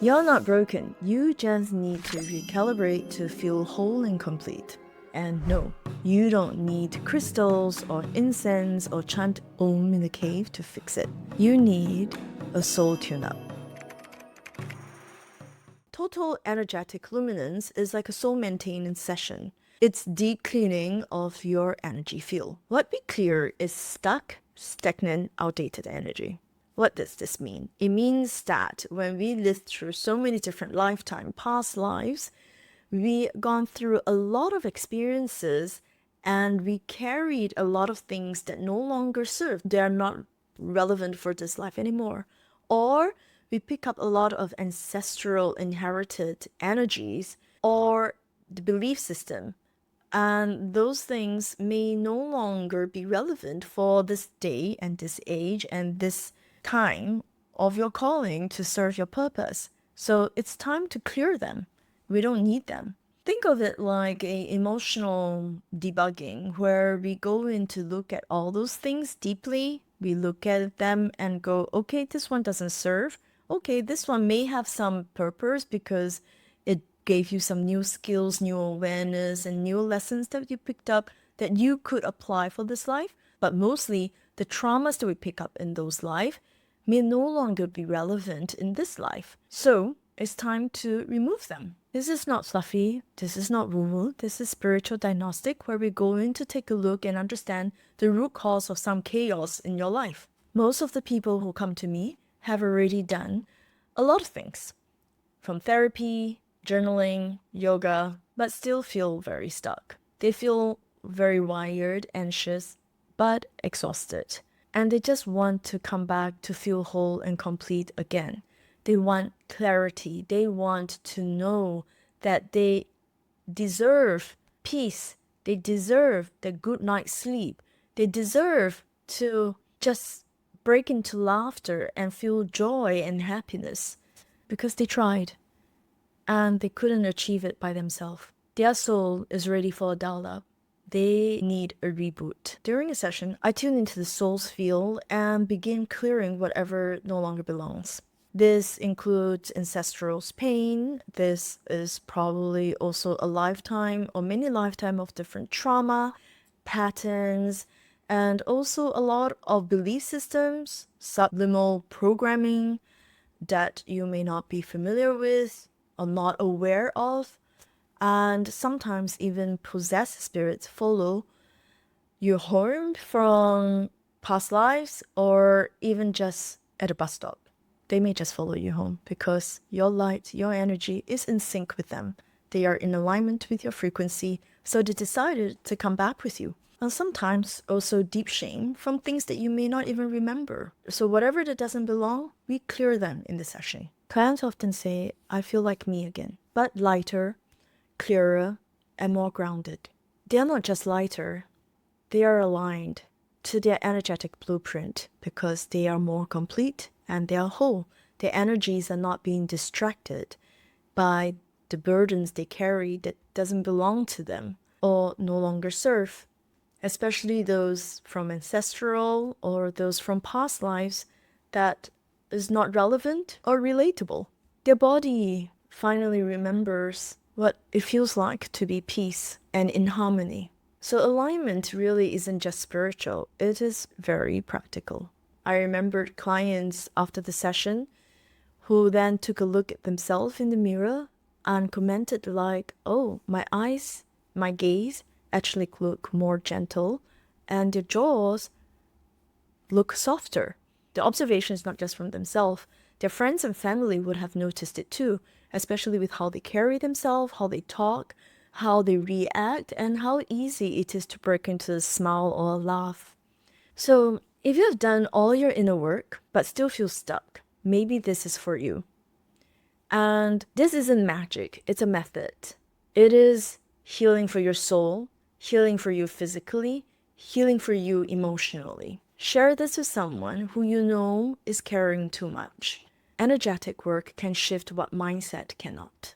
You're not broken. You just need to recalibrate to feel whole and complete. And no, you don't need crystals or incense or chant Om in the cave to fix it. You need a soul tune-up. Total Energetic Luminance is like a soul maintenance session. It's deep cleaning of your energy field. What we clear is stuck, stagnant, outdated energy. What does this mean? It means that when we live through so many different past lives, we've gone through a lot of experiences and we carried a lot of things that no longer serve. They are not relevant for this life anymore. Or we pick up a lot of ancestral inherited energies or the belief system. And those things may no longer be relevant for this day and this age and this time of your calling to serve your purpose. So it's time to clear them. We don't need them. Think of it like a emotional debugging where we go in to look at all those things deeply. We look at them and go, okay, this one doesn't serve. Okay, this one may have some purpose because it gave you some new skills, new awareness, and new lessons that you picked up that you could apply for this life. But mostly, the traumas that we pick up in those life may no longer be relevant in this life. So it's time to remove them. This is not fluffy. This is not woo-woo. This is spiritual diagnostic where we go in to take a look and understand the root cause of some chaos in your life. Most of the people who come to me have already done a lot of things, from therapy, journaling, yoga, but still feel very stuck. They feel very wired, anxious, but exhausted. And they just want to come back to feel whole and complete again. They want clarity. They want to know that they deserve peace. They deserve the good night's sleep. They deserve to just break into laughter and feel joy and happiness because they tried and they couldn't achieve it by themselves. Their soul is ready for a dial up. They need a reboot. During a session, I tune into the soul's field and begin clearing whatever no longer belongs. This includes ancestral pain. This is probably also a lifetime or many lifetime of different trauma, patterns, and also a lot of belief systems, subliminal programming that you may not be familiar with or not aware of. And sometimes even possessed spirits follow you home from past lives or even just at a bus stop. They may just follow you home because your light, your energy is in sync with them. They are in alignment with your frequency, so they decided to come back with you. And sometimes also deep shame from things that you may not even remember. So whatever that doesn't belong, we clear them in the session. Clients often say, I feel like me again, but lighter, clearer, and more grounded. They are not just lighter, they are aligned to their energetic blueprint because they are more complete and they are whole. Their energies are not being distracted by the burdens they carry that doesn't belong to them or no longer serve, especially those from ancestral or those from past lives that is not relevant or relatable. Their body finally remembers what it feels like to be peace and in harmony. So alignment really isn't just spiritual, it is very practical. I remembered clients after the session who then took a look at themselves in the mirror and commented like, oh, my eyes, my gaze actually look more gentle and their jaws look softer. The observation is not just from themselves. Their friends and family would have noticed it too, especially with how they carry themselves, how they talk, how they react, and how easy it is to break into a smile or a laugh. So if you have done all your inner work but still feel stuck, maybe this is for you. And this isn't magic, it's a method. It is healing for your soul, healing for you physically, healing for you emotionally. Share this with someone who you know is carrying too much. Energetic work can shift what mindset cannot.